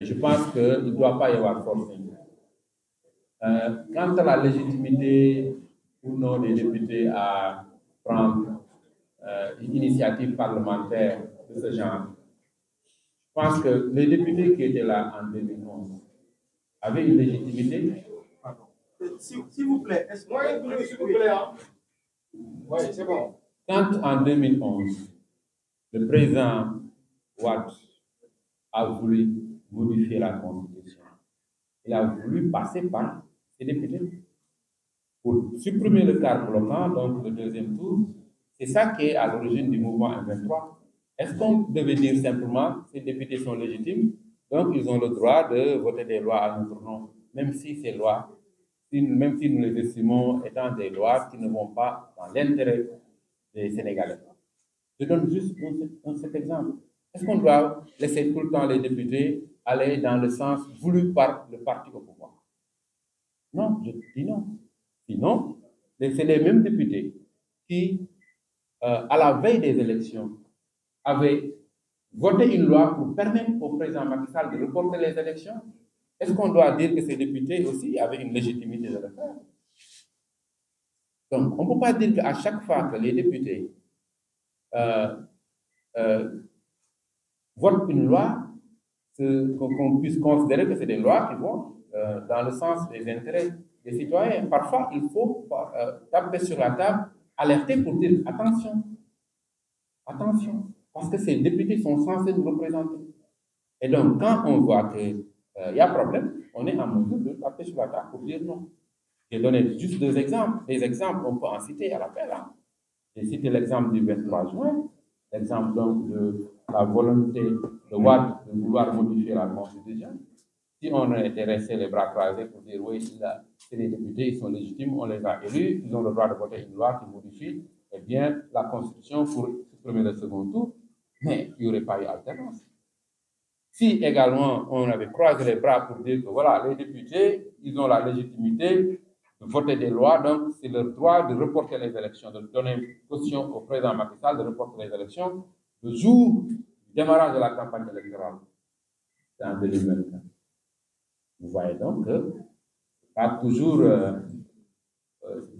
Je pense qu'il ne doit pas y avoir forcing. Quant à la légitimité ou non des députés à prendre une initiative parlementaire de ce genre, je pense que les députés qui étaient là en 2011 avaient une légitimité. S'il vous plaît, est-ce que s'il vous plaît, hein? Oui, c'est bon. Quand en 2011, le président Ouad a voulu modifier la Constitution, il a voulu passer par ses députés pour supprimer le quart bloquant, donc le deuxième tour. C'est ça qui est à l'origine du mouvement M23. Est-ce qu'on devait dire simplement que ces députés sont légitimes, donc ils ont le droit de voter des lois à notre nom, même si ces lois, même si nous les estimons étant des lois qui ne vont pas dans l'intérêt des Sénégalais. Je donne juste cet exemple. Est-ce qu'on doit laisser tout le temps les députés aller dans le sens voulu par le parti au pouvoir? Non, je dis non. Sinon, c'est les mêmes députés qui, à la veille des élections, avaient voté une loi pour permettre au président Macky Sall de reporter les élections. Est-ce qu'on doit dire que ces députés aussi avaient une légitimité de le faire? Donc, on ne peut pas dire qu'à chaque fois que les députés votent une loi, qu'on puisse considérer que c'est des lois qui vont dans le sens des intérêts des citoyens. Parfois, il faut taper sur la table, alerter pour dire attention, attention, parce que ces députés sont censés nous représenter. Et donc, quand on voit qu'il y a problème, on est en mesure de taper sur la table pour dire non. J'ai donné juste deux exemples. Des exemples, on peut en citer à l'appel. Hein. J'ai cité l'exemple du 23 juin, l'exemple donc de la volonté de Ouad de vouloir modifier la Constitution. Si on était resté les bras croisés pour dire oui, c'est les députés, ils sont légitimes, on les a élus, ils ont le droit de voter une loi qui modifie eh bien, la Constitution pour supprimer le second tour, mais il n'y aurait pas eu alternance. Si également on avait croisé les bras pour dire que voilà, les députés, ils ont la légitimité de voter des lois, donc c'est leur droit de reporter les élections, de donner une caution au président Macky Sall de reporter les élections le jour du démarrage de la campagne électorale, c'est en 2024. Vous voyez donc que c'est pas toujours, c'est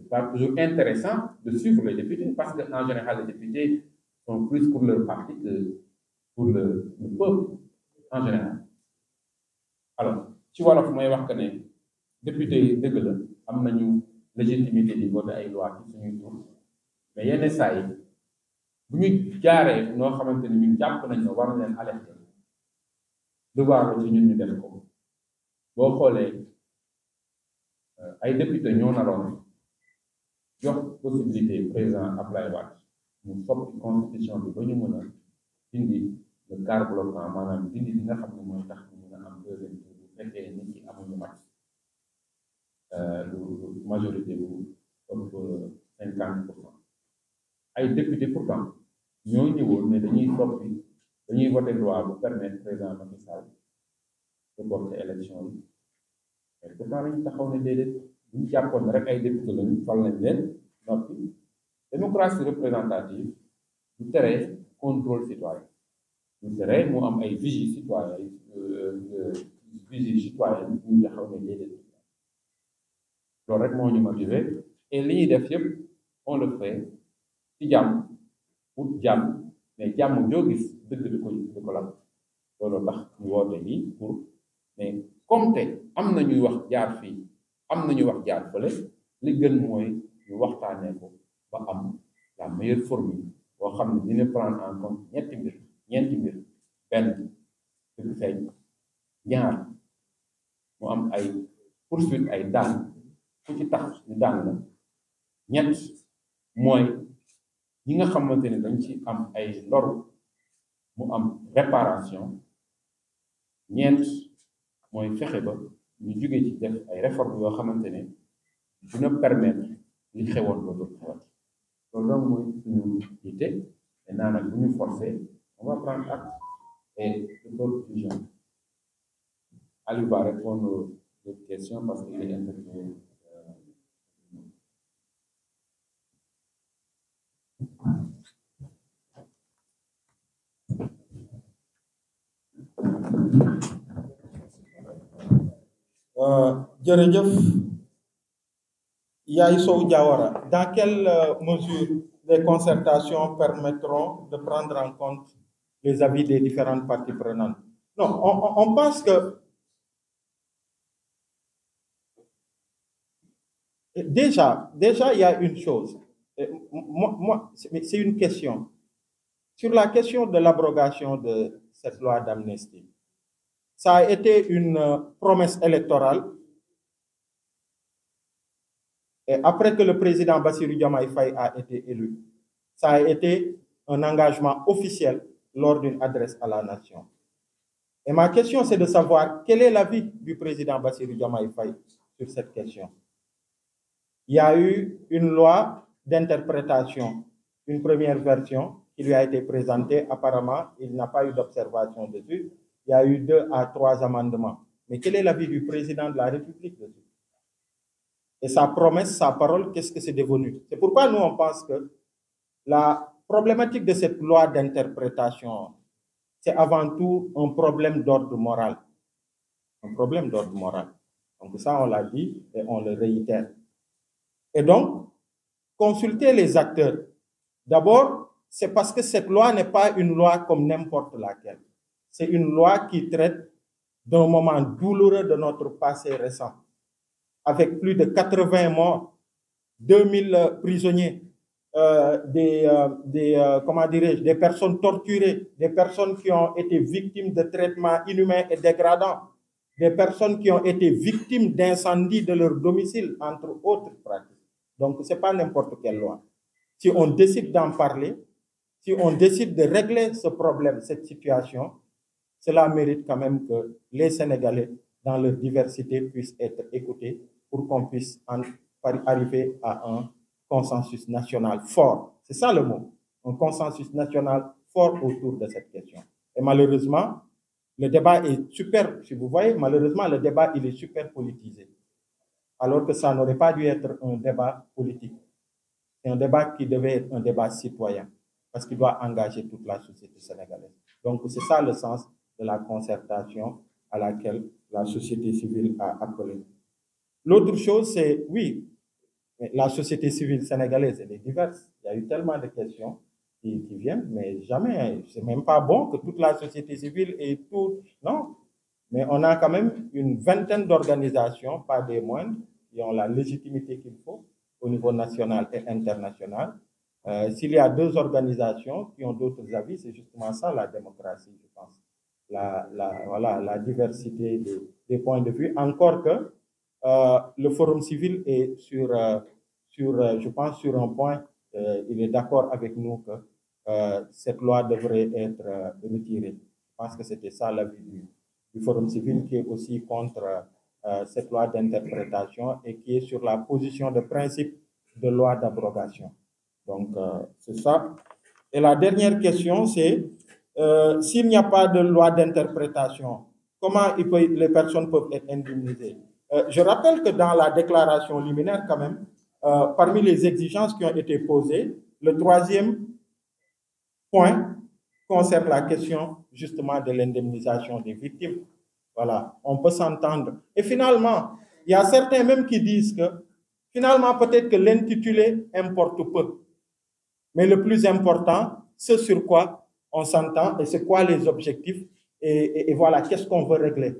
pas toujours intéressant de suivre les députés, parce qu'en général, les députés sont plus pour leur parti que pour le peuple en général. Alors, ci wolof mooy wax que ne député yi dëgg la am nañu légitimité di voter ay loi ci suñuy tur mais yenn saa yi bu ñu jaaree noo xamante ni ñun jàpp nañ ne war na leen alerter devoir la ci ñun ñu def ko boo xoolee ay député ñoo naroon jox possibilité président Abdoulaye Wade mu soppi constitution bi ba ñu mën a dindi le quart bloquant maanaam dindi li nga xam ne mooy tax ñu mën a am deuxième tour bu fekkee nit ki amuñu mat majorité bu ëpp 50%. ay député pourtant ñoo ñëwoon ne dañuy voter loi bu permettre président Macky Sall de porter élection yi mais pourtant lañu taxaw ne déedéet bu ñu jàppoon ne rek ay député lañu fal nañ leen noppi démocratie représentative du tere contrôle citoyen du tere mu am ay vigie citoyen ñu taxaw ne déedéet loolu rek moo ñu motivé et li ñuy def yëpp on le fait ci jàmm pour jàmm mais jàmm joo gis dëgg di ko la loolu tax ñu woote nii pour mais comme te am na ñuy wax jaar fii am na ñuy wax jaar fële li gën mooy ñu waxtaanee ko ba am la meilleure formule boo xam ne dina prendre en compte ñeenti mbir benn dëgg feeñ ñaar mu am ay poursuite ay daan ku ci tax ñu daan la ñett mooy ñi nga xamante ne dañ ci am ay loru mu am réparation ñeent mooy fexe ba ñu jóge ci def ay réformes yoo xamante ne dina permettre li xewoon ba dootu xewat loolu donc mooy suñu yitte maintenant nag bu ñu forcé on va prendre acte et de votre vision. Aliou va répondre aux questions parce qu'il est intervenu. Jërëjëf Yaye Sow Diawara, dans quelle mesure les concertations permettront de prendre en compte les avis des différentes parties prenantes? Non, on pense que déjà, il y a une chose. Moi, c'est une question. Sur la question de l'abrogation de cette loi d'amnistie, ça a été une promesse électorale. Et après que le président Bassirou Diomaye Faye a été élu, ça a été un engagement officiel lors d'une adresse à la nation. Et ma question, c'est de savoir quel est l'avis du président Bassirou Diomaye Faye sur cette question. Il y a eu une loi d'interprétation, une première version qui lui a été présentée. Apparemment, il n'a pas eu d'observation dessus. Il y a eu 2 à 3 amendements. Mais quel est l'avis du président de la République dessus? Et sa promesse, sa parole, qu'est-ce que c'est devenu? C'est pourquoi nous, on pense que la problématique de cette loi d'interprétation, c'est avant tout un problème d'ordre moral. Un problème d'ordre moral. Donc ça, on l'a dit et on le réitère. Et donc, consulter les acteurs. D'abord, c'est parce que cette loi n'est pas une loi comme n'importe laquelle. C'est une loi qui traite d'un moment douloureux de notre passé récent, avec plus de 80 morts, 2000 prisonniers, des personnes torturées, des personnes qui ont été victimes de traitements inhumains et dégradants, des personnes qui ont été victimes d'incendies de leur domicile, entre autres pratiques. Donc, ce n'est pas n'importe quelle loi. Si on décide d'en parler, si on décide de régler ce problème, cette situation, cela mérite quand même que les Sénégalais, dans leur diversité, puissent être écoutés pour qu'on puisse arriver à un consensus national fort. C'est ça le mot, un consensus national fort autour de cette question. Et malheureusement, le débat est super, si vous voyez, malheureusement, le débat, il est super politisé. Alors que ça n'aurait pas dû être un débat politique. C'est un débat qui devait être un débat citoyen, parce qu'il doit engager toute la société sénégalaise. Donc, c'est ça le sens de la concertation à laquelle la société civile a appelé. L'autre chose, c'est, oui, la société civile sénégalaise, elle est diverse. Il y a eu tellement de questions qui viennent, mais jamais, c'est même pas bon que toute la société civile et tout, non. Mais on a quand même une vingtaine d'organisations, pas des moindres, qui ont la légitimité qu'il faut au niveau national et international. S'il y a 2 organisations qui ont d'autres avis, c'est justement ça la démocratie, je pense. La diversité des points de vue. Encore que le Forum civil est je pense, sur un point, il est d'accord avec nous que cette loi devrait être retirée. Je pense que c'était ça l'avis du Forum civil, qui est aussi contre cette loi d'interprétation et qui est sur la position de principe de loi d'abrogation. Donc, c'est ça. Et la dernière question, c'est s'il n'y a pas de loi d'interprétation, comment les personnes peuvent être indemnisées? Je rappelle que dans la déclaration liminaire, quand même, parmi les exigences qui ont été posées, le 3e point concerne la question justement de l'indemnisation des victimes. Voilà, on peut s'entendre. Et finalement, il y a certains même qui disent que finalement, peut-être que l'intitulé importe peu. Mais le plus important, c'est sur quoi on s'entend et c'est quoi les objectifs. Et voilà, qu'est-ce qu'on veut régler.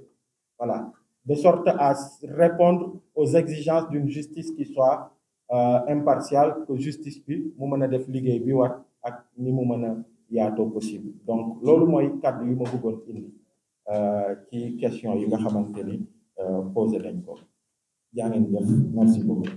Voilà, de sorte à répondre aux exigences d'une justice qui soit impartiale, que justice bi mu mën a def liggéey bi war ak ni mu mën a yaatoo possible. Donc loolu mooy kàddu yu ma bëggoon indi ci question yi nga xamante ni posé nañ ko. Jaa ngeen jëf, merci beaucoup.